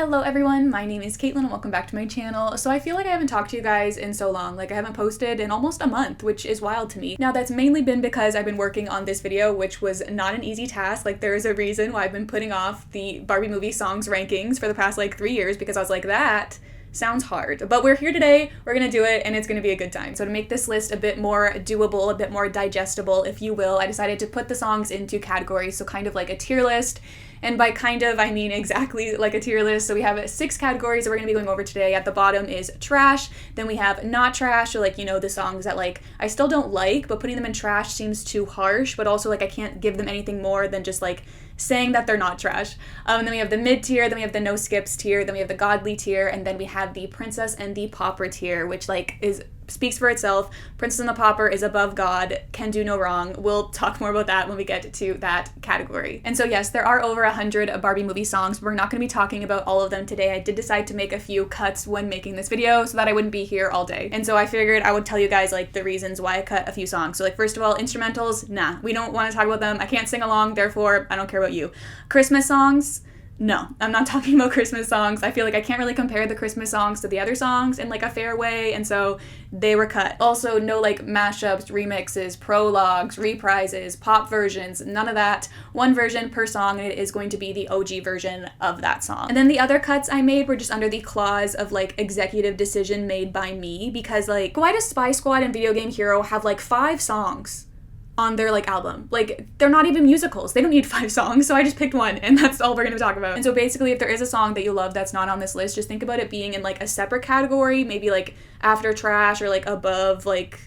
Hello everyone, my name is Caitlin and welcome back to my channel. So I feel like I haven't talked to you guys in so long, like I haven't posted in almost a month, which is wild to me. Now that's mainly been because I've been working on this video, which was not an easy task. Like there is a reason why I've been putting off the Barbie movie songs rankings for the past like 3 years, because I was like, that sounds hard. But we're here today, we're gonna do it, and it's gonna be a good time. So to make this list a bit more doable, a bit more digestible, if you will, I decided to put the songs into categories, so kind of like a tier list. And by kind of, I mean exactly like a tier list. So we have 6 categories that we're gonna be going over today. At the bottom is trash, then we have not trash, or like, you know, the songs that like I still don't like, but putting them in trash seems too harsh, but also like I can't give them anything more than just like saying that they're not trash. And then we have the mid tier, then we have the no skips tier, then we have the godly tier, and then we have the princess and the pauper tier, which like speaks for itself. Princess and the Pauper is above God, can do no wrong. We'll talk more about that when we get to that category. And so yes, there are over 100 Barbie movie songs, but we're not going to be talking about all of them today. I did decide to make a few cuts when making this video so that I wouldn't be here all day. And so I figured I would tell you guys like the reasons why I cut a few songs. So like first of all, instrumentals, nah, we don't want to talk about them. I can't sing along, therefore I don't care about you. Christmas songs, no, I'm not talking about Christmas songs. I feel like I can't really compare the Christmas songs to the other songs in like a fair way, and so they were cut. Also, no like mashups, remixes, prologues, reprises, pop versions, none of that. One version per song, and it is going to be the OG version of that song. And then the other cuts I made were just under the clause of like executive decision made by me, because like why does Spy Squad and Video Game Hero have like 5 songs on their like album? Like they're not even musicals, they don't need 5 songs, so I just picked one and that's all we're gonna talk about. And so basically if there is a song that you love that's not on this list, just think about it being in like a separate category, maybe like after trash or like above like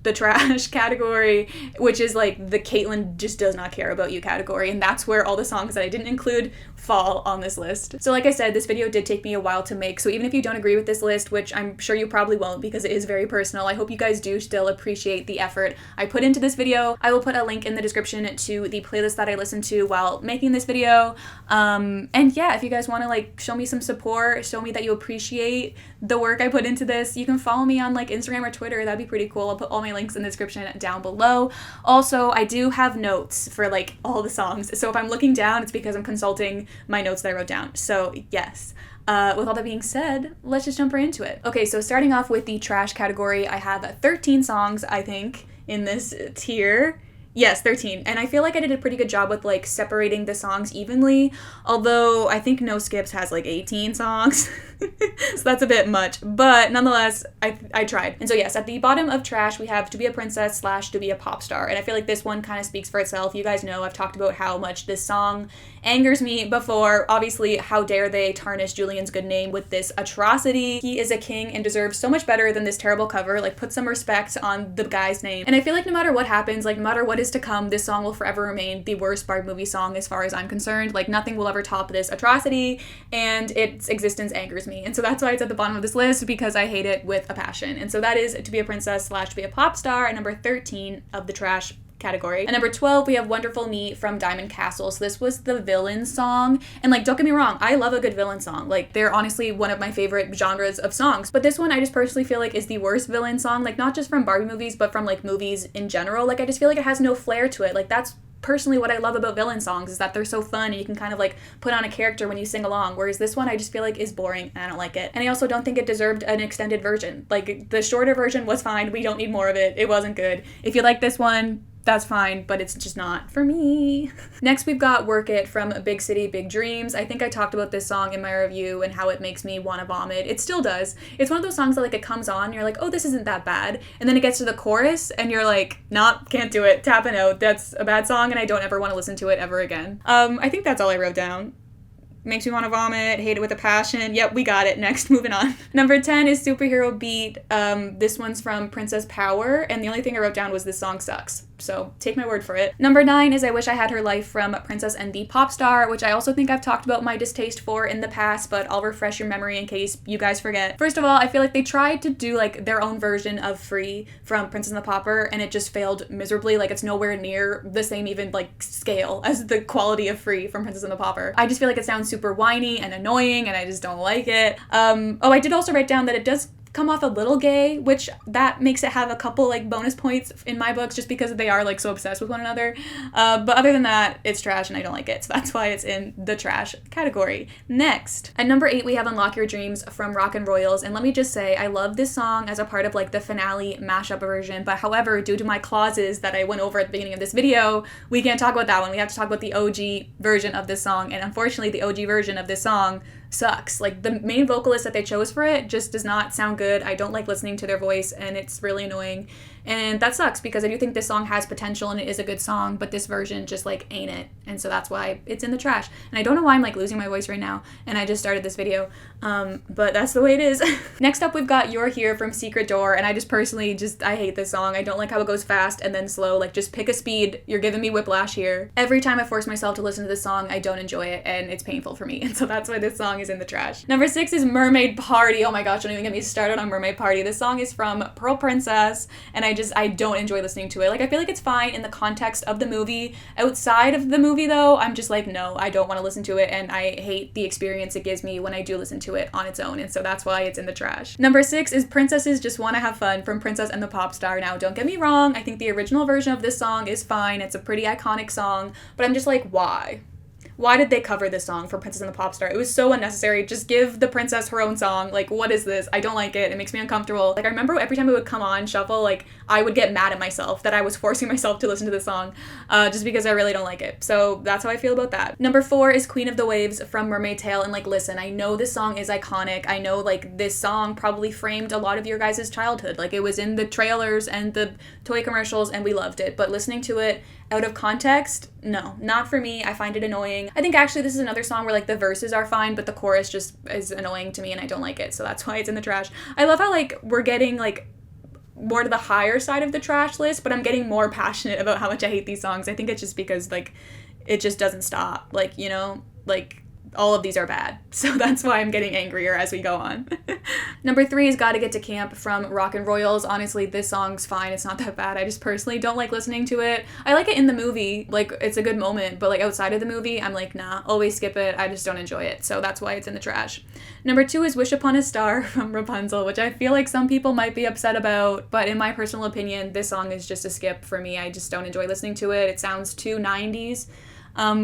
the trash category, which is like the Caitlin just does not care about you category, and that's where all the songs that I didn't include fall on this list. So like I said, this video did take me a while to make, so even if you don't agree with this list, which I'm sure you probably won't because it is very personal, I hope you guys do still appreciate the effort I put into this video. I will put a link in the description to the playlist that I listened to while making this video. And yeah, if you guys want to like show me some support, show me that you appreciate the work I put into this, you can follow me on like Instagram or Twitter. That'd be pretty cool. I'll put all my links in the description down below. Also, I do have notes for like all the songs, so if I'm looking down, it's because I'm consulting my notes that I wrote down. So yes. With all that being said, let's just jump right into it. Okay, so starting off with the trash category, I have 13 songs, I think, in this tier. Yes, 13. And I feel like I did a pretty good job with like separating the songs evenly, although I think No Skips has like 18 songs. So that's a bit much, but nonetheless, I tried. And so yes, at the bottom of trash, we have To Be a Princess / To Be a Pop Star. And I feel like this one kind of speaks for itself. You guys know I've talked about how much this song angers me before. Obviously, how dare they tarnish Julian's good name with this atrocity. He is a king and deserves so much better than this terrible cover. Like, put some respect on the guy's name. And I feel like no matter what happens, like no matter what is to come, this song will forever remain the worst Barbie movie song as far as I'm concerned. Like nothing will ever top this atrocity, and its existence angers me. And so that's why it's at the bottom of this list, because I hate it with a passion. And so that is To Be a Princess / To Be a Pop Star at number 13 of the trash category. At number 12, we have Wonderful Me from Diamond Castle. So this was the villain song, and like don't get me wrong, I love a good villain song. Like they're honestly one of my favorite genres of songs, but this one I just personally feel like is the worst villain song, like not just from Barbie movies but from like movies in general. Like I just feel like it has no flair to it. Like that's personally what I love about villain songs, is that they're so fun and you can kind of like put on a character when you sing along, whereas this one I just feel like is boring and I don't like it. And I also don't think it deserved an extended version. Like the shorter version was fine, we don't need more of it. It wasn't good. If you like this one, that's fine, but it's just not for me. Next, we've got Work It from Big City, Big Dreams. I think I talked about this song in my review and how it makes me want to vomit. It still does. It's one of those songs that like it comes on, you're like, oh, this isn't that bad. And then it gets to the chorus and you're like, nah, can't do it. Tapping out. That's a bad song and I don't ever want to listen to it ever again. I think that's all I wrote down. Makes me want to vomit, hate it with a passion. Yep, we got it. Next, moving on. Number 10 is Superhero Beat. This one's from Princess Power, and the only thing I wrote down was this song sucks. So take my word for it. Number 9 is I Wish I Had Her Life from Princess and the Popstar, which I also think I've talked about my distaste for in the past, but I'll refresh your memory in case you guys forget. First of all, I feel like they tried to do like their own version of Free from Princess and the Pauper, and it just failed miserably. Like it's nowhere near the same even like scale as the quality of Free from Princess and the Pauper. I just feel like it sounds super whiny and annoying and I just don't like it. Oh, I did also write down that it does come off a little gay, which that makes it have a couple like bonus points in my books just because they are like so obsessed with one another. But other than that, it's trash and I don't like it. So that's why it's in the trash category. Next, at number 8, we have Unlock Your Dreams from Rockin' Royals. And let me just say, I love this song as a part of like the finale mashup version. But however, due to my clauses that I went over at the beginning of this video, we can't talk about that one. We have to talk about the OG version of this song. And unfortunately, the OG version of this song sucks. Like, the main vocalist that they chose for it just does not sound good. I don't like listening to their voice, and it's really annoying. And that sucks because I do think this song has potential and it is a good song, but this version just like ain't it. And so that's why it's in the trash. And I don't know why I'm like losing my voice right now, and I just started this video, but that's the way it is. Next up, we've got You're Here from Secret Door, and I just personally I hate this song. I don't like how it goes fast and then slow. Like, just pick a speed. You're giving me whiplash here. Every time I force myself to listen to this song, I don't enjoy it, and it's painful for me. And so that's why this song is in the trash. Number 6 is Mermaid Party. Oh my gosh, don't even get me started on Mermaid Party. This song is from Pearl Princess, and I don't enjoy listening to it. Like, I feel like it's fine in the context of the movie. Outside of the movie, though, I'm just like, no, I don't want to listen to it, and I hate the experience it gives me when I do listen to it on its own, and so that's why it's in the trash. Number 6 is Princesses Just Wanna Have Fun from Princess and the Popstar. Now, don't get me wrong, I think the original version of this song is fine. It's a pretty iconic song, but I'm just like, why? Why did they cover this song for Princess and the Popstar? It was so unnecessary. Just give the princess her own song. Like, what is this? I don't like it. It makes me uncomfortable. Like, I remember every time it would come on shuffle, like, I would get mad at myself that I was forcing myself to listen to this song just because I really don't like it. So that's how I feel about that. Number 4 is Queen of the Waves from Mermaid Tale. And like, listen, I know this song is iconic. I know like this song probably framed a lot of your guys' childhood. Like, it was in the trailers and the toy commercials and we loved it. But listening to it out of context, no, not for me. I find it annoying. I think actually this is another song where like the verses are fine, but the chorus just is annoying to me and I don't like it. So that's why it's in the trash. I love how like we're getting like more to the higher side of the trash list, but I'm getting more passionate about how much I hate these songs. I think it's just because like it just doesn't stop. Like, you know, like all of these are bad. So that's why I'm getting angrier as we go on. Number 3 is Gotta Get to Camp from Rockin' Royals. Honestly, this song's fine. It's not that bad. I just personally don't like listening to it. I like it in the movie. Like, it's a good moment, but like outside of the movie, I'm like, nah, always skip it. I just don't enjoy it. So that's why it's in the trash. Number 2 is Wish Upon a Star from Rapunzel, which I feel like some people might be upset about, but in my personal opinion, this song is just a skip for me. I just don't enjoy listening to it. It sounds too 90s.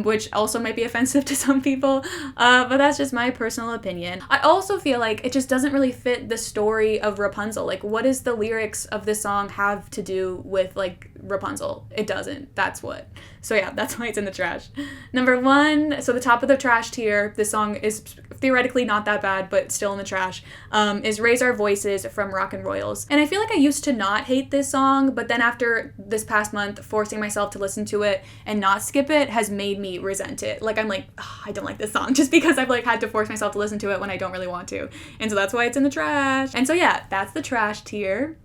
Which also might be offensive to some people, but that's just my personal opinion. I also feel like it just doesn't really fit the story of Rapunzel. Like, what does the lyrics of this song have to do with, like, Rapunzel? It doesn't. That's what. So yeah, that's why it's in the trash. Number 1, so the top of the trash tier, this song is theoretically not that bad, but still in the trash, is Raise Our Voices from Rockin' Royals. And I feel like I used to not hate this song, but then after this past month, forcing myself to listen to it and not skip it has made me resent it. Like, I'm like, oh, I don't like this song just because I've like had to force myself to listen to it when I don't really want to. And so that's why it's in the trash. And so yeah, that's the trash tier.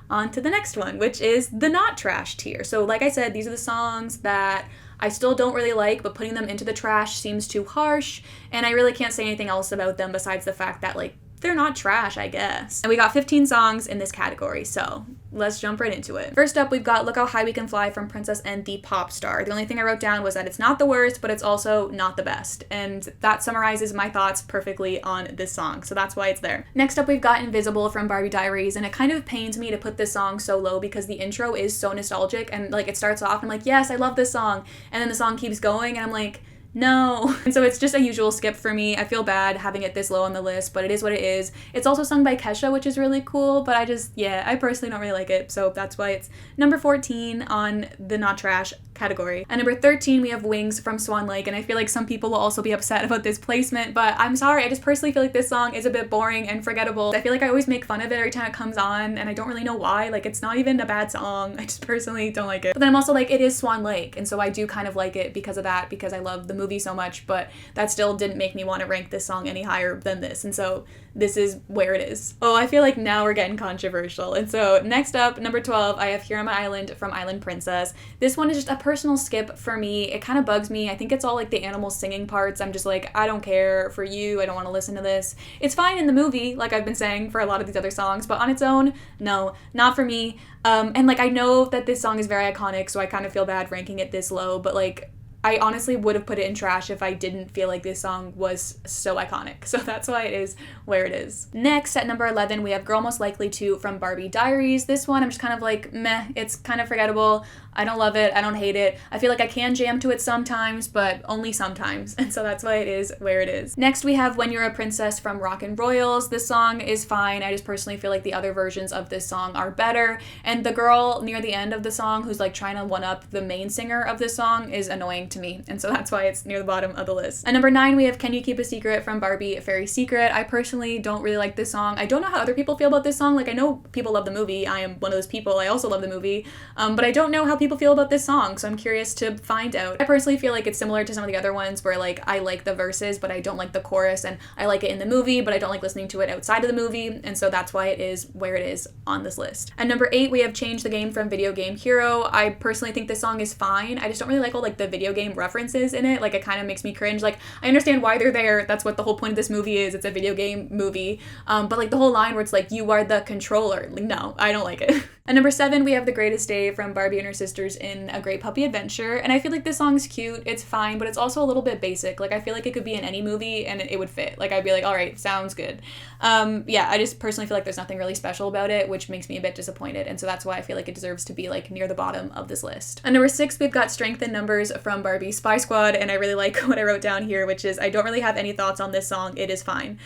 On to the next one, which is the not trash tier. So like I said, these are the songs that I still don't really like, but putting them into the trash seems too harsh, and I really can't say anything else about them besides the fact that like they're not trash, I guess. And we got 15 songs in this category, so let's jump right into it. First up, we've got Look How High We Can Fly from Princess and the Popstar. The only thing I wrote down was that it's not the worst, but it's also not the best. And that summarizes my thoughts perfectly on this song, so that's why it's there. Next up, we've got Invisible from Barbie Diaries, and it kind of pains me to put this song so low because the intro is so nostalgic, and like it starts off, and I'm like, yes, I love this song, and then the song keeps going, and I'm like, no. And so it's just a usual skip for me. I feel bad having it this low on the list, but it is what it is. It's also sung by Kesha, which is really cool, but I personally don't really like it, so that's why it's number 14 on the not trash category. At number 13, we have Wings from Swan Lake, and I feel like some people will also be upset about this placement, but I'm sorry, I just personally feel like this song is a bit boring and forgettable. I feel like I always make fun of it every time it comes on, and I don't really know why. Like, it's not even a bad song. I just personally don't like it. But then I'm also like, it is Swan Lake, and so I do kind of like it because of that, because I love the movie so much, but that still didn't make me want to rank this song any higher than this, and so this is where it is. Oh, I feel like now we're getting controversial. And so next up, number 12, I have Here on My Island from Island Princess. This one is just a personal skip for me. It kind of bugs me. I think it's all like the animal singing parts. I'm just like, I don't care for you. I don't want to listen to this. It's fine in the movie, like I've been saying for a lot of these other songs, but on its own, no, not for me. And like, I know that this song is very iconic, so I kind of feel bad ranking it this low, but like, I honestly would have put it in trash if I didn't feel like this song was so iconic. So that's why it is where it is. Next, at number 11, we have Girl Most Likely To from Barbie Diaries. This one, I'm just kind of like, meh, it's kind of forgettable. I don't love it. I don't hate it. I feel like I can jam to it sometimes, but only sometimes. And so that's why it is where it is. Next, we have When You're a Princess from Rockin' Royals. This song is fine. I just personally feel like the other versions of this song are better. And the girl near the end of the song who's like trying to one-up the main singer of this song is annoying to me. And so that's why it's near the bottom of the list. At number 9, we have Can You Keep a Secret from Barbie Fairy Secret. I personally don't really like this song. I don't know how other people feel about this song. Like, I know people love the movie. I am one of those people. I also love the movie. But I don't know how people feel about this song, so I'm curious to find out. I personally feel like it's similar to some of the other ones where like I like the verses but I don't like the chorus, and I like it in the movie but I don't like listening to it outside of the movie, and so that's why it is where it is on this list. At number 8, we have Change the Game from Video Game Hero. I personally think this song is fine. I just don't really like all like the video game references in it. Like, it kind of makes me cringe. Like, I understand why they're there. That's what the whole point of this movie is. It's a video game movie. But like the whole line where it's like, you are the controller. Like, no, I don't like it. At number 7, we have The Greatest Day from Barbie and Her Sisters in A Great Puppy Adventure. And I feel like this song's cute. It's fine, but it's also a little bit basic. Like, I feel like it could be in any movie and it would fit. Like, I'd be like, all right, sounds good. Yeah, I just personally feel like there's nothing really special about it, which makes me a bit disappointed. And so that's why I feel like it deserves to be like near the bottom of this list. At number 6, we've got Strength in Numbers from Barbie Spy Squad. And I really like what I wrote down here, which is I don't really have any thoughts on this song. It is fine.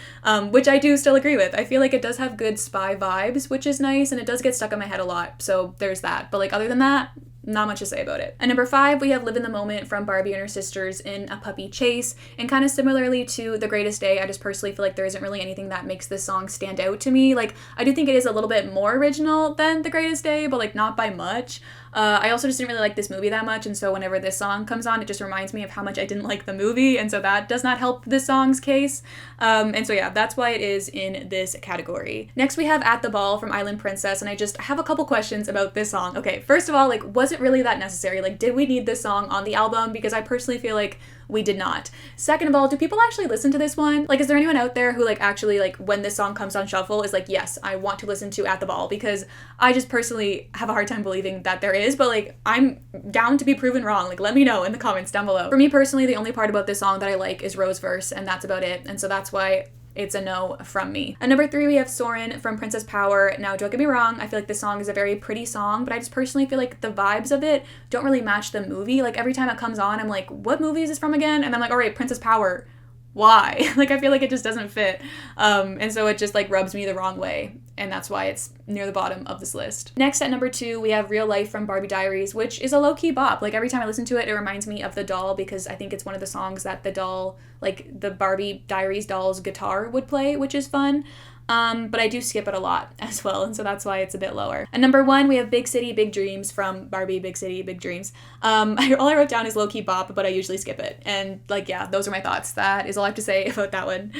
Which I do still agree with. I feel like it does have good spy vibes, which is nice. And it does get stuck in my head a lot. So there's that. But like, other than that, not much to say about it. At number 5, we have Live in the Moment from Barbie and Her Sisters in A Puppy Chase. And kind of similarly to The Greatest Day, I just personally feel like there isn't really anything that makes this song stand out to me. Like, I do think it is a little bit more original than The Greatest Day, but like not by much. I also just didn't really like this movie that much, and so whenever this song comes on, it just reminds me of how much I didn't like the movie, and so that does not help this song's case. And so yeah, that's why it is in this category. Next, we have At the Ball from Island Princess, and I have a couple questions about this song. Okay, first of all, like, was it really that necessary? Like, did we need this song on the album? Because I personally feel like we did not. Second of all, do people actually listen to this one? Like, is there anyone out there who like actually like when this song comes on shuffle is like, yes, I want to listen to At the Ball? Because I just personally have a hard time believing that there is, but like, I'm down to be proven wrong. Like, let me know in the comments down below. For me personally, the only part about this song that I like is Rose verse, and that's about it. And so that's why it's a no from me. At number 3, we have Soarin' from Princess Power. Now, don't get me wrong, I feel like this song is a very pretty song, but I just personally feel like the vibes of it don't really match the movie. Like, every time it comes on, I'm like, what movie is this from again? And I'm like, all right, Princess Power. Why? Like, I feel like it just doesn't fit. And so it just like rubs me the wrong way. And that's why it's near the bottom of this list. Next, at number 2, we have Real Life from Barbie Diaries, which is a low-key bop. Like, every time I listen to it, it reminds me of the doll, because I think it's one of the songs that the doll, like the Barbie Diaries doll's guitar would play, which is fun. But I do skip it a lot as well, and so that's why it's a bit lower. At number 1, we have Big City, Big Dreams from Barbie Big City, Big Dreams. All I wrote down is low-key bop, but I usually skip it. And like, yeah, those are my thoughts. That is all I have to say about that one.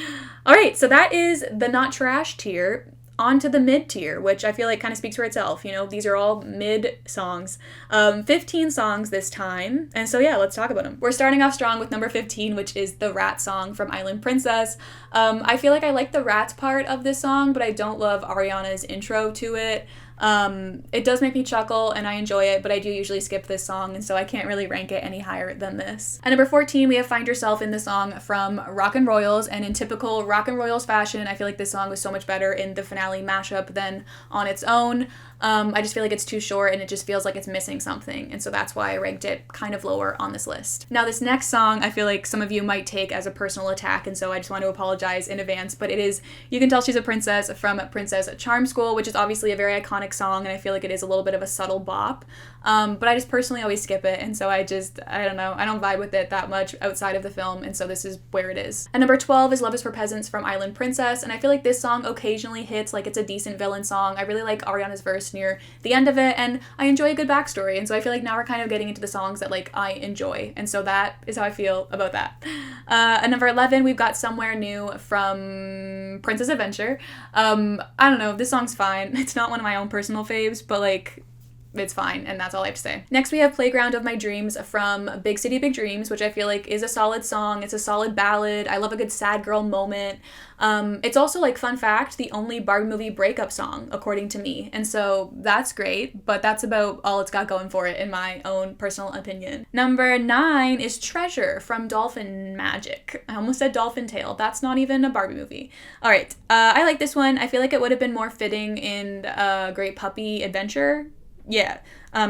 All right, so that is the not trash tier. On to the mid tier, which I feel like kind of speaks for itself. You know, these are all mid songs. 15 songs this time. And so yeah, let's talk about them. We're starting off strong with number 15, which is the Rat song from Island Princess. I feel like I like the Rats part of this song, but I don't love Ariana's intro to it. It does make me chuckle and I enjoy it, but I do usually skip this song, and so I can't really rank it any higher than this. At number 14, we have Find Yourself in the song from Rockin' Royals, and in typical Rockin' Royals fashion, I feel like this song was so much better in the finale mashup than on its own. I just feel like it's too short and it just feels like it's missing something, and so that's why I ranked it kind of lower on this list. Now, this next song I feel like some of you might take as a personal attack, and so I just want to apologize in advance, but it is You Can Tell She's a Princess from Princess Charm School, which is obviously a very iconic song, and I feel like it is a little bit of a subtle bop, but I just personally always skip it, and so I don't know, I don't vibe with it that much outside of the film, and so this is where it is. At number 12 is Love is for Peasants from Island Princess, and I feel like this song occasionally hits, like it's a decent villain song. I really like Ariana's verse near the end of it, and I enjoy a good backstory, and so I feel like now we're kind of getting into the songs that like I enjoy, and so that is how I feel about that. At number 11, we've got Somewhere New from Princess Adventure. I don't know, this song's fine. It's not one of my own personal faves, but like, it's fine, and that's all I have to say. Next, we have Playground of My Dreams from Big City Big Dreams, which I feel like is a solid song. It's a solid ballad. I love a good sad girl moment. It's also, like, fun fact, the only Barbie movie breakup song, according to me. And so that's great, but that's about all it's got going for it, in my own personal opinion. Number 9 is Treasure from Dolphin Magic. I almost said Dolphin Tale. That's not even a Barbie movie. All right, I like this one. I feel like it would have been more fitting in Great Puppy Adventure. Yeah,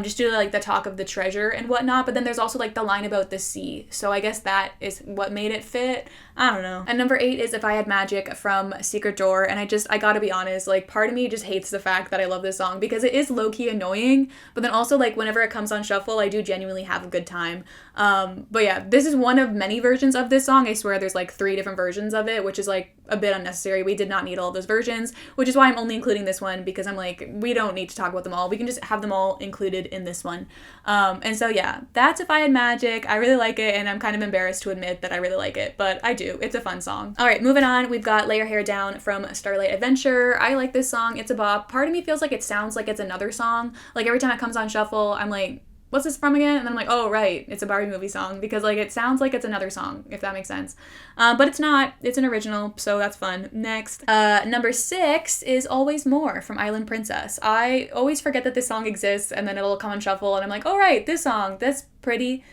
just due to, like, the talk of the treasure and whatnot, but then there's also, like, the line about the sea, so I guess that is what made it fit. I don't know. And number 8 is If I Had Magic from Secret Door, and I gotta be honest, like, part of me just hates the fact that I love this song, because it is low-key annoying, but then also, like, whenever it comes on shuffle, I do genuinely have a good time. But yeah, this is one of many versions of this song. I swear there's, like, 3 different versions of it, which is, like, a bit unnecessary. We did not need all those versions, which is why I'm only including this one, because I'm like, we don't need to talk about them all. We can just have them all included in this one. And so yeah, that's If I Had Magic. I really like it, and I'm kind of embarrassed to admit that I really like it, but I do. It's a fun song. All right, moving on, we've got Lay Your Hair Down from Starlight Adventure. I like this song. It's a bop. Part of me feels like it sounds like it's another song. Like, every time it comes on shuffle, I'm like, what's this from again? And then I'm like, oh, right, it's a Barbie movie song, because, like, it sounds like it's another song, if that makes sense. But it's not. It's an original, so that's fun. Next, number 6 is Always More from Island Princess. I always forget that this song exists, and then it'll come on shuffle, and I'm like, oh, right, this song, that's pretty.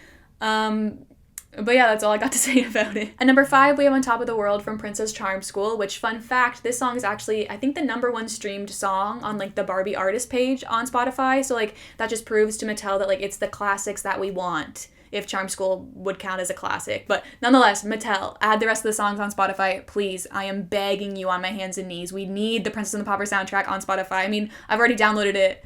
But yeah, that's all I got to say about it. At number 5, we have On Top of the World from Princess Charm School, which, fun fact, this song is actually, I think, the #1 streamed song on, like, the Barbie artist page on Spotify. So, like, that just proves to Mattel that, like, it's the classics that we want, if Charm School would count as a classic. But nonetheless, Mattel, add the rest of the songs on Spotify, please. I am begging you on my hands and knees. We need the Princess and the Pauper soundtrack on Spotify. I mean, I've already downloaded it.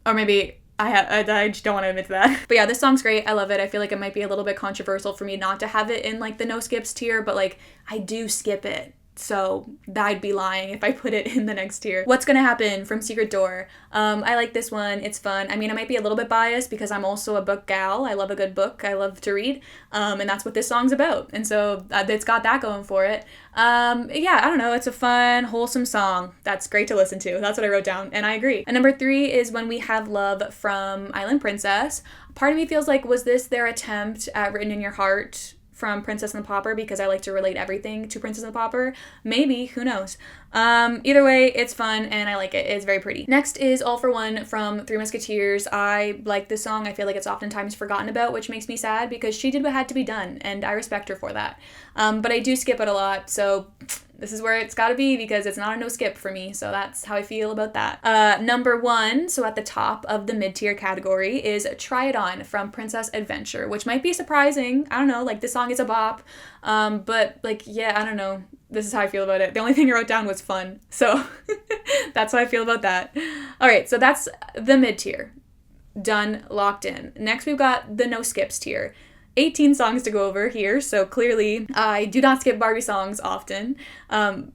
Or maybe I just don't want to admit to that. But yeah, this song's great. I love it. I feel like it might be a little bit controversial for me not to have it in, like, the no skips tier, but, like, I do skip it. So I'd be lying if I put it in the next tier. What's Gonna Happen from Secret Door. I like this one. It's fun. I mean, I might be a little bit biased because I'm also a book gal. I love a good book. I love to read. And that's what this song's about. And so it's got that going for it. Yeah, I don't know. It's a fun, wholesome song. That's great to listen to. That's what I wrote down, and I agree. And number 3 is When We Have Love from Island Princess. Part of me feels like, was this their attempt at Written in Your Heart from Princess and the Pauper, because I like to relate everything to Princess and the Pauper? Maybe, who knows? Either way, it's fun and I like it. It's very pretty. Next is All for One from Three Musketeers. I like this song. I feel like it's oftentimes forgotten about, which makes me sad, because she did what had to be done and I respect her for that. But I do skip it a lot, so this is where it's gotta be, because it's not a no skip for me, so that's how I feel about that. Number 1, so at the top of the mid-tier category, is Try It On from Princess Adventure, which might be surprising. I don't know, like, this song is a bop, but, like, yeah, I don't know. This is how I feel about it. The only thing I wrote down was fun, so that's how I feel about that. All right, so that's the mid-tier. Done, locked in. Next, we've got the no skips tier. 18 songs to go over here, so clearly I do not skip Barbie songs often,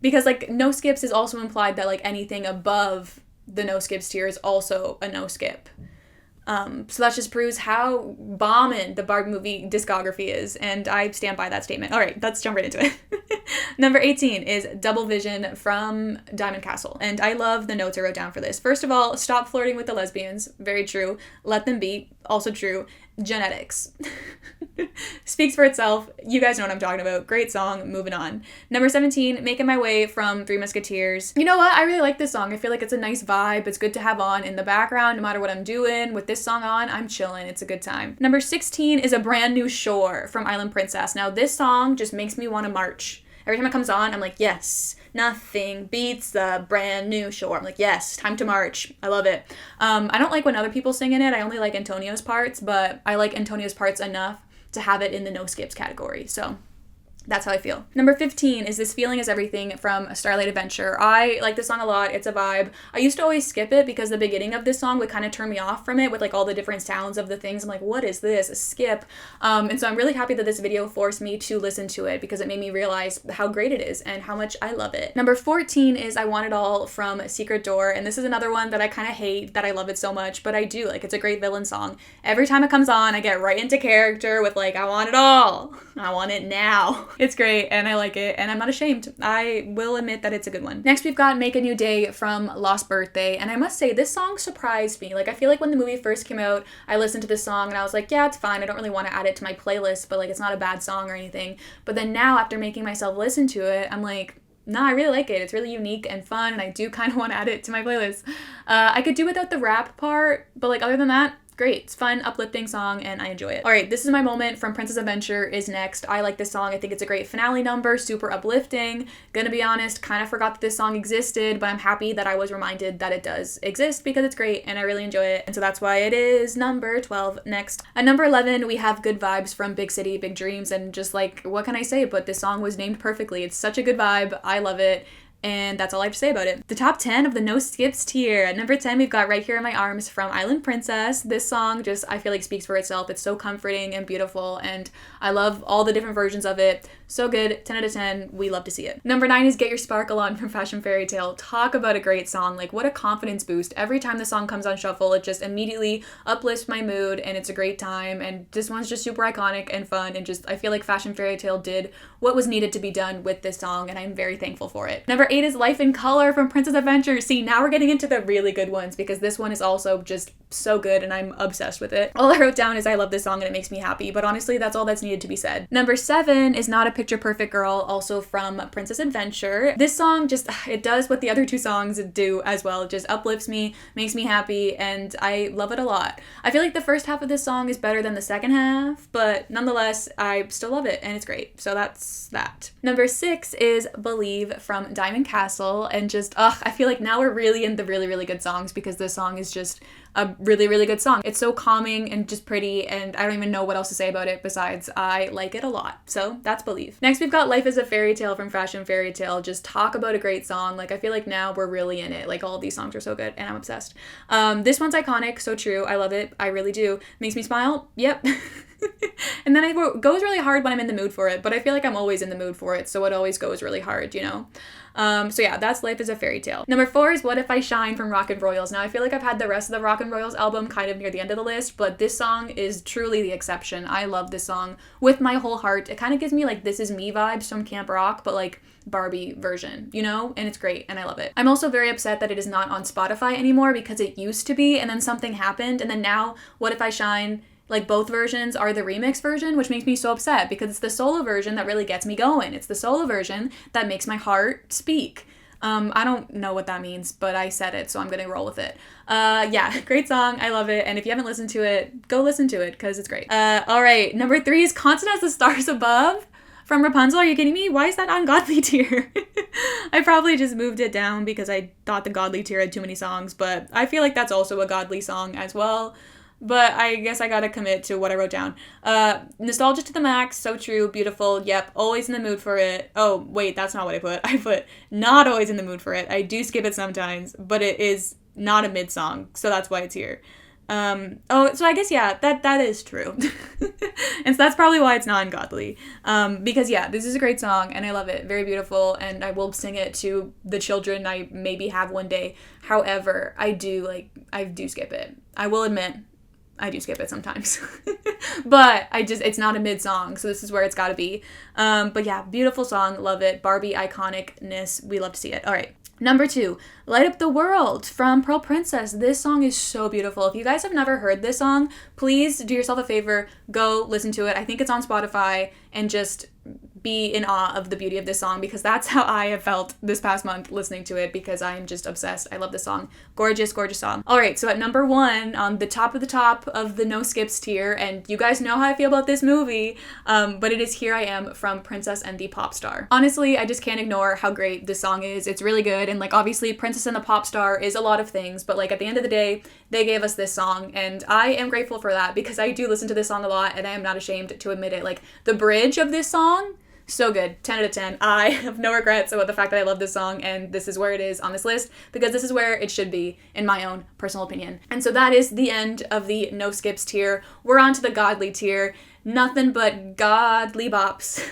because, like, no skips is also implied that, like, anything above the no skips tier is also a no skip. So that just proves how bombing the Barbie movie discography is, and I stand by that statement. All right, let's jump right into it. Number 18 is Double Vision from Diamond Castle, and I love the notes I wrote down for this. First of all, stop flirting with the lesbians. Very true. Let them be. Also true. Genetics. Speaks for itself. You guys know what I'm talking about. Great song. Moving on. Number 17, Making My Way from Three Musketeers. You know what? I really like this song. I feel like it's a nice vibe. It's good to have on in the background no matter what I'm doing. With this song on, I'm chilling. It's a good time. Number 16 is A Brand New Shore from Island Princess. Now, this song just makes me want to march. Every time it comes on, I'm like, yes, nothing beats the brand new shore. I'm like, yes, time to march. I love it. I don't like when other people sing in it. I only like Antonio's parts, but I like Antonio's parts enough to have it in the no skips category. So that's how I feel. Number 15 is This Feeling Is Everything from Starlight Adventure. I like this song a lot. It's a vibe. I used to always skip it because the beginning of this song would kind of turn me off from it with, like, all the different sounds of the things. I'm like, what is this? A skip. And so I'm really happy that this video forced me to listen to it because it made me realize how great it is and how much I love it. Number 14 is I Want It All from Secret Door. And this is another one that I kind of hate that I love it so much, but I do. Like, it's a great villain song. Every time it comes on, I get right into character with, like, I want it all. I want it now. It's great and I like it and I'm not ashamed. I will admit that it's a good one. Next we've got Make a New Day from Lost Birthday, and I must say this song surprised me. Like I feel like when the movie first came out, I listened to this song and I was like, yeah, it's fine. I don't really want to add it to my playlist, but like it's not a bad song or anything. But then now after making myself listen to it, I'm like, nah, I really like it. It's really unique and fun, and I do kind of want to add it to my playlist. I could do without the rap part, but like other than that, great. It's fun, uplifting song, and I enjoy it. All right, This Is My Moment from Princess Adventure is next. I like this song. I think it's a great finale number, super uplifting. Gonna be honest, kind of forgot that this song existed, but I'm happy that I was reminded that it does exist because it's great and I really enjoy it. And so that's why it is number 12 next. At number 11, we have Good Vibes from Big City, Big Dreams, and just like, what can I say? But this song was named perfectly. It's such a good vibe. I love it. And that's all I have to say about it. The top 10 of the no skips tier. At number 10, we've got Right Here in My Arms from Island Princess. This song just, I feel like, speaks for itself. It's so comforting and beautiful, and I love all the different versions of it. So good, 10 out of 10, we love to see it. Number 9 is Get Your Sparkle On from Fashion Fairy Tale. Talk about a great song. Like, what a confidence boost. Every time the song comes on shuffle, it just immediately uplifts my mood, and it's a great time, and this one's just super iconic and fun, and just, I feel like Fashion Fairy Tale did what was needed to be done with this song, and I'm very thankful for it. Number 8 is Life in Color from Princess Adventure. See, now we're getting into the really good ones because this one is also just so good and I'm obsessed with it. All I wrote down is I love this song and it makes me happy, but honestly, that's all that's needed to be said. Number 7 is Not a Picture Perfect Girl, also from Princess Adventure. This song just, it does what the other two songs do as well. It just uplifts me, makes me happy, and I love it a lot. I feel like the first half of this song is better than the second half, but nonetheless, I still love it and it's great. So that's that. Number 6 is Believe from Diamond Castle, and just, I feel like now we're really in the really, really good songs because this song is just a really, really good song. It's so calming and just pretty, and I don't even know what else to say about it besides I like it a lot. So that's Believe. Next, we've got Life is a Fairy Tale from Fashion Fairy Tale. Just talk about a great song. Like, I feel like now we're really in it. Like, all of these songs are so good and I'm obsessed. This one's iconic, so true. I love it. I really do. Makes me smile. Yep. And then it goes really hard when I'm in the mood for it, but I feel like I'm always in the mood for it, so it always goes really hard, you know? So yeah, that's Life is a Fairy Tale. Number 4 is What If I Shine from Rock and Royals. Now I feel like I've had the rest of the Rock and Royals album kind of near the end of the list, but this song is truly the exception. I love this song with my whole heart. It kind of gives me like This Is Me vibes from Camp Rock, but like Barbie version, you know? And it's great and I love it. I'm also very upset that it is not on Spotify anymore because it used to be and then something happened, and then now What If I Shine, like both versions are the remix version, which makes me so upset because it's the solo version that really gets me going. It's the solo version that makes my heart speak. I don't know what that means, but I said it, so I'm gonna roll with it. Yeah, great song. I love it. And if you haven't listened to it, go listen to it because it's great. All right, number 3 is Constant as the Stars Above from Rapunzel. Are you kidding me? Why is that on Godly tier? I probably just moved it down because I thought the Godly tier had too many songs, but I feel like that's also a Godly song as well. But I guess I gotta commit to what I wrote down. Nostalgia to the max, so true, beautiful, yep, always in the mood for it. Oh, wait, that's not what I put. I put not always in the mood for it. I do skip it sometimes, but it is not a mid song, so that's why it's here. So I guess, yeah, that is true. And so that's probably why it's non-godly. Because yeah, this is a great song and I love it. Very beautiful, and I will sing it to the children I maybe have one day. However, I do skip it. I will admit, I do skip it sometimes. But it's not a mid song, so this is where it's gotta be. But yeah, beautiful song, love it. Barbie iconicness, we love to see it. All right. Number 2, Light Up the World from Pearl Princess. This song is so beautiful. If you guys have never heard this song, please do yourself a favor, go listen to it. I think it's on Spotify, and just be in awe of the beauty of this song because that's how I have felt this past month listening to it because I am just obsessed. I love this song. Gorgeous, gorgeous song. All right, so at number 1 on the top of the no skips tier, and you guys know how I feel about this movie, but it is Here I Am from Princess and the Popstar. Honestly, I just can't ignore how great this song is. It's really good, and like obviously Princess and the Popstar is a lot of things, but like at the end of the day, they gave us this song, and I am grateful for that because I do listen to this song a lot, and I am not ashamed to admit it. Like the bridge of this song, so good. 10 out of 10. I have no regrets about the fact that I love this song, and this is where it is on this list because this is where it should be in my own personal opinion. And so that is the end of the no skips tier. We're on to the godly tier. Nothing but godly bops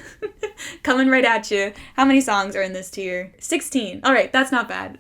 coming right at you. How many songs are in this tier? 16. All right, that's not bad.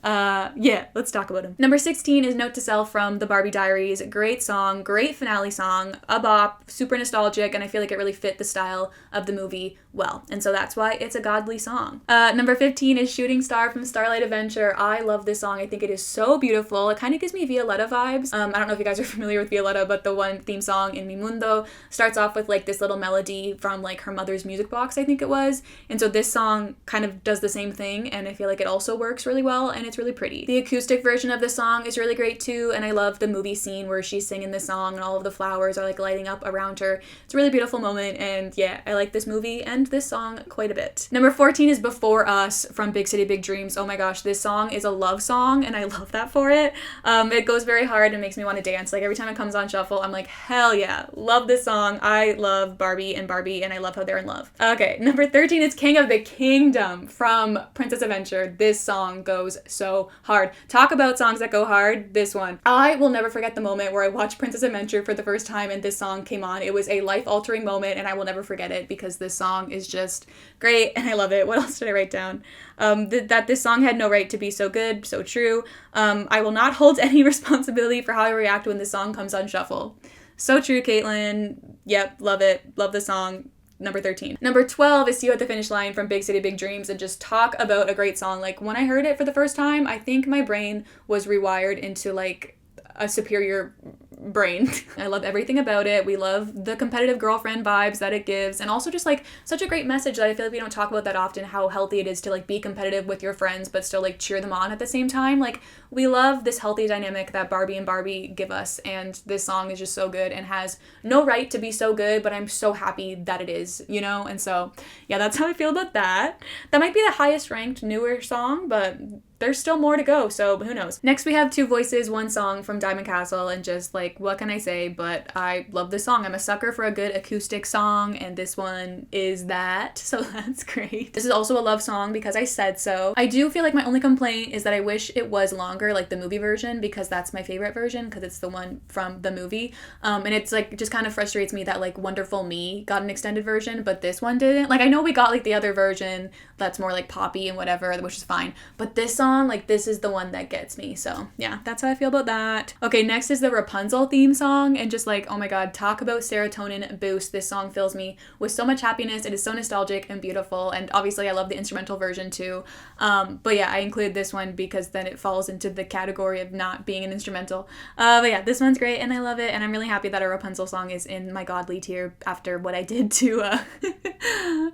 Yeah, let's talk about them. Number 16 is Note to Self from the Barbie Diaries. Great song, great finale song, a bop, super nostalgic, and I feel like it really fit the style of the movie well. And so that's why it's a godly song. Number 15 is Shooting Star from Starlight Adventure. I love this song. I think it is so beautiful. It kind of gives me Violetta vibes. I don't know if you guys are familiar with Violetta, but the one theme song in Mi Mundo starts off with like this little melody from like her mother's music box, I think it was. And so this song kind of does the same thing, and I feel like it also works really well, and it's really pretty. The acoustic version of the song is really great too, and I love the movie scene where she's singing this song and all of the flowers are like lighting up around her. It's a really beautiful moment, and yeah, I like this movie and this song quite a bit. Number 14 is Before Us from Big City Big Dreams. Oh my gosh, this song is a love song, and I love that for it. It goes very hard and makes me want to dance. Like every time it comes on shuffle, I'm like, hell yeah, love this song. I love Barbie, and I love how they're in love. Okay, number 13 is King of the Kingdom from Princess Adventure. This song goes so hard. Talk about songs that go hard, this one. I will never forget the moment where I watched Princess Adventure for the first time and this song came on. It was a life-altering moment, and I will never forget it because this song is just great and I love it. What else did I write down? That this song had no right to be so good, so true. I will not hold any responsibility for how I react when this song comes on shuffle. So true, Caitlin. Yep, love it. Love the song. Number 13. Number 12 is See You at the Finish Line from Big City Big Dreams, and just talk about a great song. Like when I heard it for the first time, I think my brain was rewired into like a superior brain. I love everything about it. We love the competitive girlfriend vibes that it gives, and also just like such a great message that I feel like we don't talk about that often, how healthy it is to like be competitive with your friends but still like cheer them on at the same time. Like we love this healthy dynamic that Barbie and Barbie give us, and this song is just so good and has no right to be so good, but I'm so happy that it is, you know? And so yeah, that's how I feel about that. That might be the highest ranked newer song, but there's still more to go, so who knows. Next we have Two Voices, One Song from Diamond Castle, and just like, what can I say, but I love this song. I'm a sucker for a good acoustic song, and this one is that, so that's great. This is also a love song because I said so. I do feel like my only complaint is that I wish it was longer, like the movie version, because that's my favorite version, because it's the one from the movie, and it's like, just kind of frustrates me that like Wonderful Me got an extended version, but this one didn't. Like I know we got like the other version that's more like poppy and whatever, which is fine, but this song, like this is the one that gets me. So yeah, that's how I feel about that. Okay, next is the Rapunzel theme song, and just like, oh my god, talk about serotonin boost. This song fills me with so much happiness. It is so nostalgic and beautiful, and obviously I love the instrumental version too, but yeah, I included this one because then it falls into the category of not being an instrumental, but yeah, this one's great and I love it, and I'm really happy that a Rapunzel song is in my godly tier after what I did to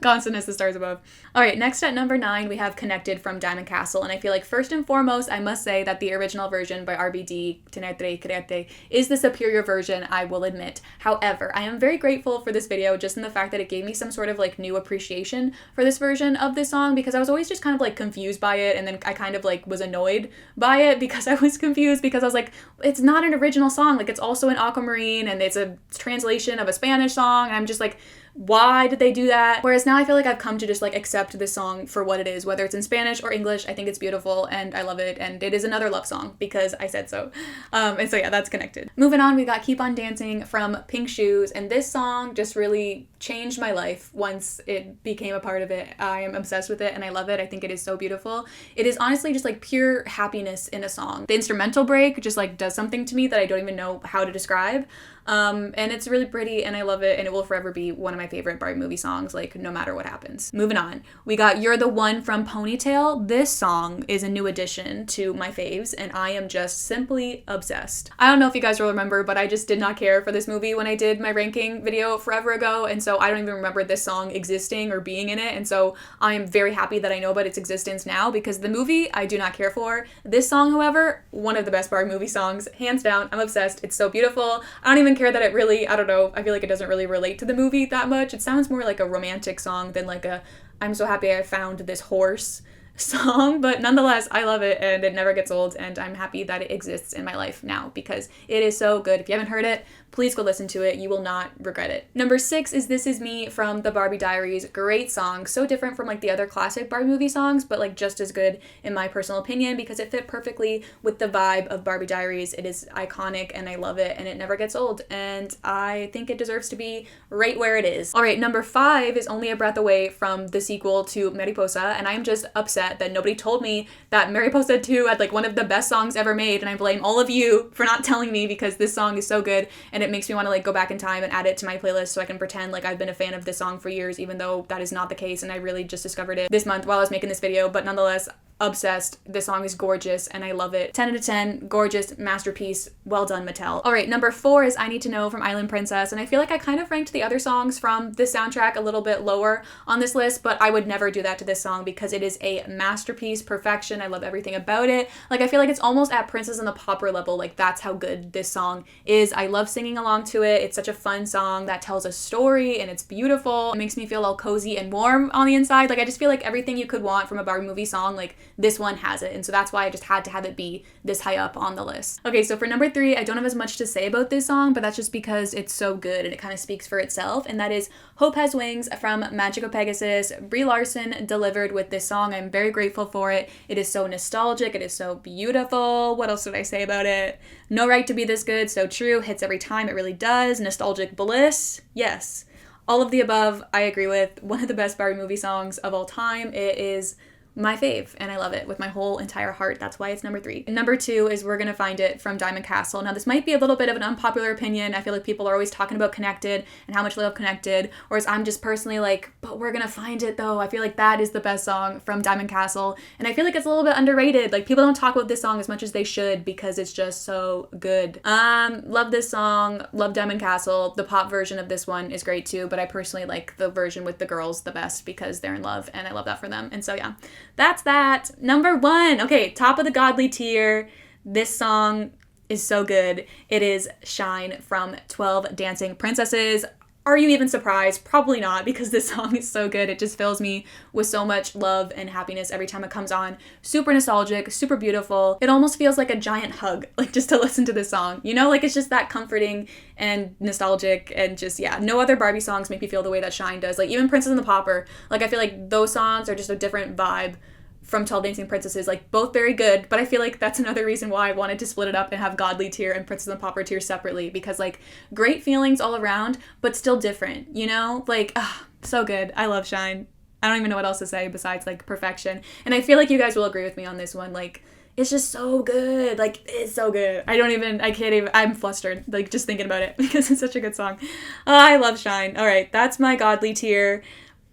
Constant as the Stars Above. Alright, next at number 9 we have Connected from Diamond Castle, and I feel like first and foremost I must say that the original version by RBD, Tenetre Create, is the superior version, I will admit. However, I am very grateful for this video just in the fact that it gave me some sort of like new appreciation for this version of this song, because I was always just kind of like confused by it, and then I kind of like was annoyed by it because I was confused, because I was like, it's not an original song, like it's also an aquamarine and it's a translation of a Spanish song, and I'm just like, why did they do that? Whereas now I feel like I've come to just like accept this song for what it is, whether it's in Spanish or English. I think it's beautiful and I love it, and it is another love song because I said so. And so yeah, that's Connected. Moving on, we got Keep on Dancing from Pink Shoes, and this song just really changed my life once it became a part of it. I am obsessed with it and I love it. I think it is so beautiful. It is honestly just like pure happiness in a song. The instrumental break just like does something to me that I don't even know how to describe. And it's really pretty and I love it, and it will forever be one of my favorite Barbie movie songs, like no matter what happens. Moving on, we got You're the One from Ponytail. This song is a new addition to my faves and I am just simply obsessed. I don't know if you guys will remember, but I just did not care for this movie when I did my ranking video forever ago, and so I don't even remember this song existing or being in it, and so I am very happy that I know about its existence now, because the movie I do not care for. This song, however, one of the best Barbie movie songs, hands down. I'm obsessed. It's so beautiful. I don't even care that it really, I don't know, I feel like it doesn't really relate to the movie that much. It sounds more like a romantic song than like a I'm so happy I found this horse song, but nonetheless I love it and it never gets old, and I'm happy that it exists in my life now because it is so good. If you haven't heard it, please go listen to it. You will not regret it. Number 6 is This Is Me from the Barbie Diaries. Great song. So different from like the other classic Barbie movie songs, but like just as good in my personal opinion because it fit perfectly with the vibe of Barbie Diaries. It is iconic and I love it and it never gets old, and I think it deserves to be right where it is. Alright, number 5 is Only a Breath Away from the sequel to Mariposa, and I'm just upset that nobody told me that Mariposa 2 had like one of the best songs ever made, and I blame all of you for not telling me because this song is so good and and it makes me want to like go back in time and add it to my playlist so I can pretend like I've been a fan of this song for years, even though that is not the case and I really just discovered it this month while I was making this video. But nonetheless, obsessed. This song is gorgeous and I love it. 10 out of 10, gorgeous, masterpiece, well done Mattel. All right, number 4 is I Need to Know from Island Princess, and I feel like I kind of ranked the other songs from this soundtrack a little bit lower on this list, but I would never do that to this song because it is a masterpiece, perfection. I love everything about it. Like I feel like it's almost at Princess and the Pauper level, like that's how good this song is. I love singing along to it. It's such a fun song that tells a story and it's beautiful. It makes me feel all cozy and warm on the inside. Like I just feel like everything you could want from a Barbie movie song, like this one has it, and so that's why I just had to have it be this high up on the list. Okay, so for number 3, I don't have as much to say about this song, but that's just because it's so good and it kind of speaks for itself, and that is Hope Has Wings from Magical Pegasus. Brie Larson delivered with this song. I'm very grateful for it. It is so nostalgic. It is so beautiful. What else did I say about it? No Right to Be This Good, so true. Hits every time. It really does. Nostalgic bliss. Yes. All of the above, I agree with. One of the best Barbie movie songs of all time. It is my fave, and I love it with my whole entire heart. That's why it's number 3. Number 2 is We're Gonna Find It from Diamond Castle. Now, this might be a little bit of an unpopular opinion. I feel like people are always talking about Connected and how much they love Connected, whereas I'm just personally like, but We're Gonna Find It though. I feel like that is the best song from Diamond Castle, and I feel like it's a little bit underrated. Like people don't talk about this song as much as they should because it's just so good. Love this song, love Diamond Castle. The pop version of this one is great too, but I personally like the version with the girls the best because they're in love, and I love that for them. And so yeah, that's that. Number 1. Okay, top of the godly tier. This song is so good. It is Shine from 12 Dancing Princesses. Are you even surprised? Probably not, because this song is so good. It just fills me with so much love and happiness every time it comes on. Super nostalgic, super beautiful. It almost feels like a giant hug, like just to listen to this song. You know, like it's just that comforting and nostalgic, and just, yeah, no other Barbie songs make me feel the way that Shine does. Like even Princess and the Pauper, like I feel like those songs are just a different vibe from 12 Dancing Princesses, like both very good, but I feel like that's another reason why I wanted to split it up and have Godly tier and Princess and the Pauper tier separately, because like great feelings all around, but still different, you know? Like, so good. I love Shine. I don't even know what else to say besides like perfection. And I feel like you guys will agree with me on this one. Like, it's just so good. Like, it's so good. I can't even, I'm flustered, like just thinking about it because it's such a good song. I love Shine. All right, that's my Godly tier.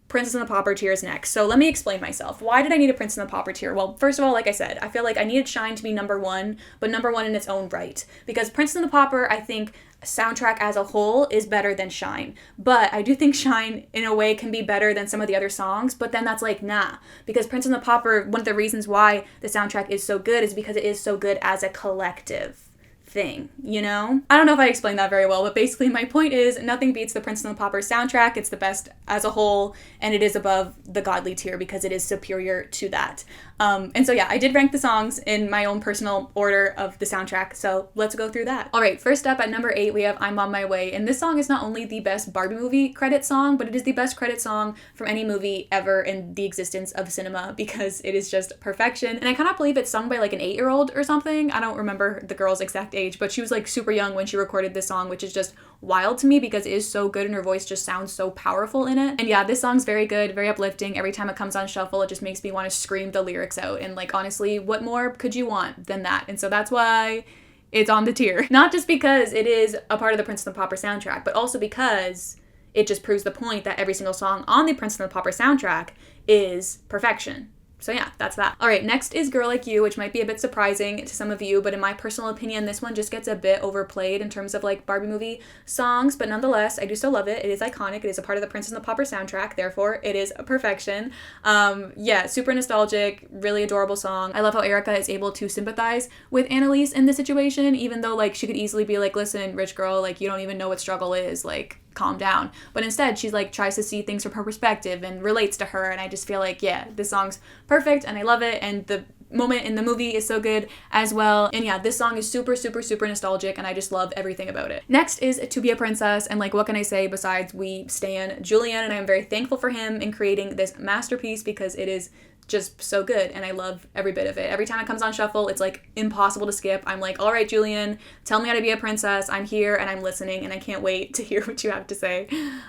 Princess and the Pauper tier is next. So let me explain myself. Why did I need a Princess and the Pauper tier? Well, first of all, like I said, I feel like I needed Shine to be number 1, but number 1 in its own right. Because Princess and the Pauper, I think, soundtrack as a whole is better than Shine. But I do think Shine, in a way, can be better than some of the other songs, but then that's like, nah. Because Princess and the Pauper, one of the reasons why the soundtrack is so good is because it is so good as a collective thing, you know? I don't know if I explained that very well, but basically my point is nothing beats the Princess and the Pauper soundtrack. It's the best as a whole, and it is above the Godly tier because it is superior to that. And so yeah, I did rank the songs in my own personal order of the soundtrack, so let's go through that. All right, first up at number 8, we have I'm on My Way, and this song is not only the best Barbie movie credit song, but it is the best credit song from any movie ever in the existence of cinema because it is just perfection. And I cannot believe it's sung by like an 8-year-old or something. I don't remember the girl's exact age, but she was like super young when she recorded this song, which is just wild to me because it is so good and her voice just sounds so powerful in it. And yeah, this song's very good, very uplifting. Every time it comes on shuffle, it just makes me want to scream the lyrics out, and like honestly, what more could you want than that? And so that's why it's on the tier. Not just because it is a part of the Princess and the Pauper soundtrack, but also because it just proves the point that every single song on the Princess and the Pauper soundtrack is perfection. So yeah, that's that. All right, next is Girl Like You, which might be a bit surprising to some of you, but in my personal opinion, this one just gets a bit overplayed in terms of like Barbie movie songs, but nonetheless, I do still love it. It is iconic. It is a part of the Princess and the Pauper soundtrack, therefore it is a perfection. Yeah, super nostalgic, really adorable song. I love how Erica is able to sympathize with Annalise in this situation, even though like she could easily be like, listen, rich girl, like you don't even know what struggle is, like calm down. But instead, she's like tries to see things from her perspective and relates to her, and I just feel like, yeah, this song's perfect and I love it, and the moment in the movie is so good as well. And yeah, this song is super, super, super nostalgic, and I just love everything about it. Next is To Be a Princess, and like, what can I say besides we stan Julian, and I'm very thankful for him in creating this masterpiece because it is just so good, and I love every bit of it. Every time it comes on shuffle, it's like impossible to skip. I'm like, all right, Julian, tell me how to be a princess. I'm here and I'm listening, and I can't wait to hear what you have to say.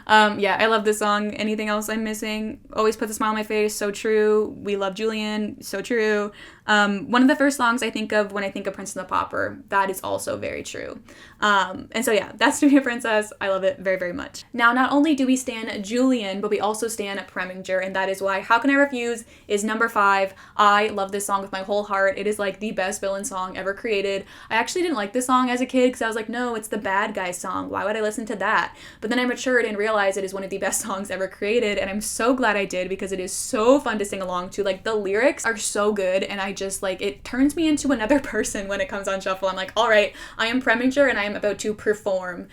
Yeah, I love this song. Anything else I'm missing? Always puts a smile on my face. So true. We love Julian. So true. One of the first songs I think of when I think of Princess and the Pauper. That is also very true. And so yeah, that's To Be a Princess. I love it very, very much. Now, not only do we stan Julian, but we also stan Preminger, and that is why How Can I Refuse is number 5. I love this song with my whole heart. It is like the best villain song ever created. I actually didn't like this song as a kid because I was like, no, it's the bad guy song. Why would I listen to that? But then I matured and realized it is one of the best songs ever created, and I'm so glad I did because it is so fun to sing along to. Like, the lyrics are so good, and I just like, it turns me into another person when it comes on shuffle. I'm like, all right, I am Preminger and I am about to perform.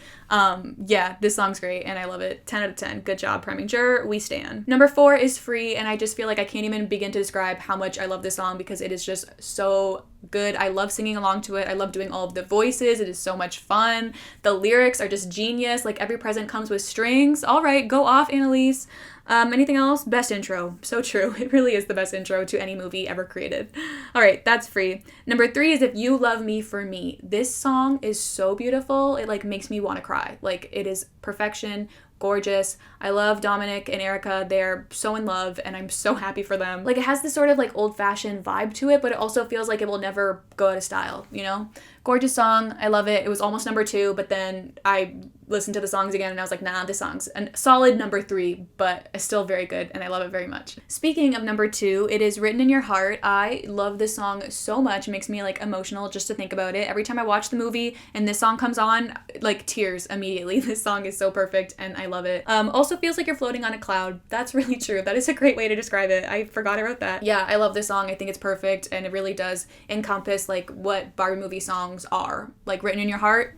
Yeah, this song's great and I love it. 10 out of 10. Good job, Preminger. We stan. Number 4 is Free, and I just feel like I can't even begin to describe how much I love this song because it is just so good. I love singing along to it. I love doing all of the voices. It is so much fun. The lyrics are just genius. Like, every present comes with strings. All right, go off, Annalise. Anything else? Best intro. So true. It really is the best intro to any movie ever created. All right, that's Free. Number 3 is If You Love Me For Me. This song is so beautiful. It like makes me want to cry. Like, it is perfection. Gorgeous. I love Dominic and Erica. They're so in love and I'm so happy for them. Like, it has this sort of like old-fashioned vibe to it, but it also feels like it will never go out of style, you know? Gorgeous song. I love it. It was almost number 2, but then I listened to the songs again and I was like, nah, this song's a solid number 3, but it's still very good and I love it very much. Speaking of number 2, it is Written in Your Heart. I love this song so much. It makes me like emotional just to think about it. Every time I watch the movie and this song comes on, like tears immediately. This song is so perfect and I love it. Also feels like you're floating on a cloud. That's really true. That is a great way to describe it. I forgot I wrote that. Yeah, I love this song. I think it's perfect and it really does encompass like what Barbie movie songs are. Like, Written in Your Heart,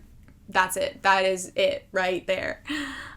that's it. That is it right there.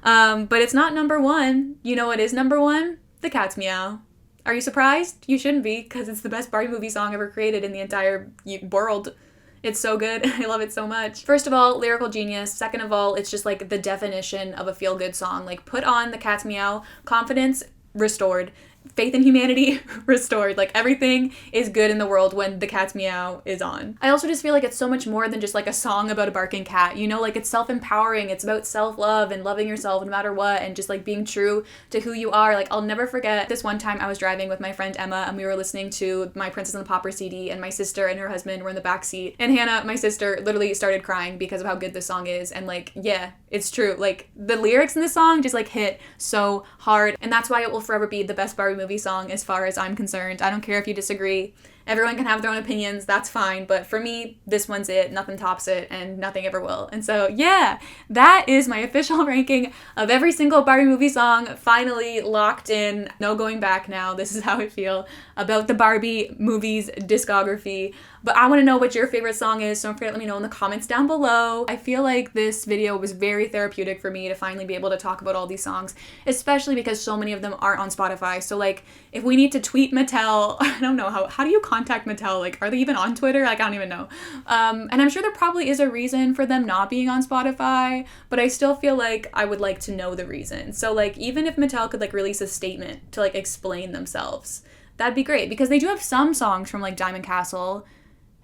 But it's not number 1. You know what is number 1? The Cat's Meow. Are you surprised? You shouldn't be, because it's the best Barbie movie song ever created in the entire world. It's so good. I love it so much. First of all, lyrical genius. Second of all, it's just like the definition of a feel-good song. Like, put on The Cat's Meow, confidence restored. Faith in humanity restored. Like, everything is good in the world when The Cat's Meow is on. I also just feel like it's so much more than just like a song about a barking cat, you know? Like, it's self-empowering. It's about self-love and loving yourself no matter what and just like being true to who you are. Like, I'll never forget this one time I was driving with my friend Emma and we were listening to my Princess and the Pauper CD, and my sister and her husband were in the back seat, and Hannah, my sister, literally started crying because of how good this song is. And like, yeah, it's true. Like, the lyrics in this song just like hit so hard, and that's why it will forever be the best Barbie movie song as far as I'm concerned. I don't care if you disagree. Everyone can have their own opinions, that's fine, but for me, this one's it. Nothing tops it, and nothing ever will. And so, yeah, that is my official ranking of every single Barbie movie song, finally locked in. No going back now. This is how I feel about the Barbie movies discography. But I want to know what your favorite song is, so don't forget to let me know in the comments down below. I feel like this video was very therapeutic for me to finally be able to talk about all these songs, especially because so many of them aren't on Spotify. So like, if we need to tweet Mattel, I don't know, how do you contact Mattel? Like, are they even on Twitter? Like, I don't even know. And I'm sure there probably is a reason for them not being on Spotify, but I still feel like I would like to know the reason. So like, even if Mattel could like release a statement to like explain themselves, that'd be great, because they do have some songs from like Diamond Castle,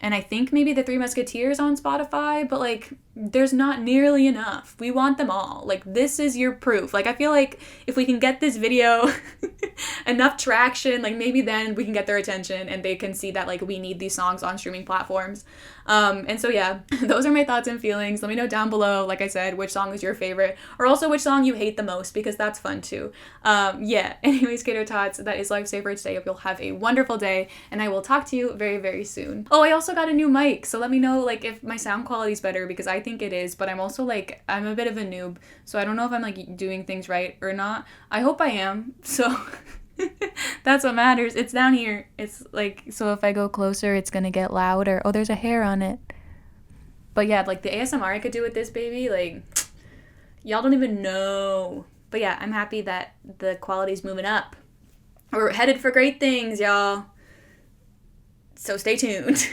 and I think maybe the Three Musketeers on Spotify, but like, there's not nearly enough. We want them all. Like, this is your proof. Like, I feel like if we can get this video enough traction, like maybe then we can get their attention and they can see that like we need these songs on streaming platforms. And so yeah, those are my thoughts and feelings. Let me know down below, like I said, which song is your favorite, or also which song you hate the most, because that's fun too. Yeah, anyways, Gator Tots, that is Lifesaver today. Hope you'll have a wonderful day, and I will talk to you very, very soon. Oh, I also got a new mic, so let me know like if my sound quality is better, because I think it is, but I'm also like, I'm a bit of a noob, so I don't know if I'm like doing things right or not. I hope I am, so that's what matters. It's down here. It's like, so if I go closer, it's gonna get louder. Oh, there's a hair on it. But yeah, like the ASMR I could do with this baby, like, y'all don't even know. But yeah, I'm happy that the quality's moving up. We're headed for great things, y'all. So stay tuned.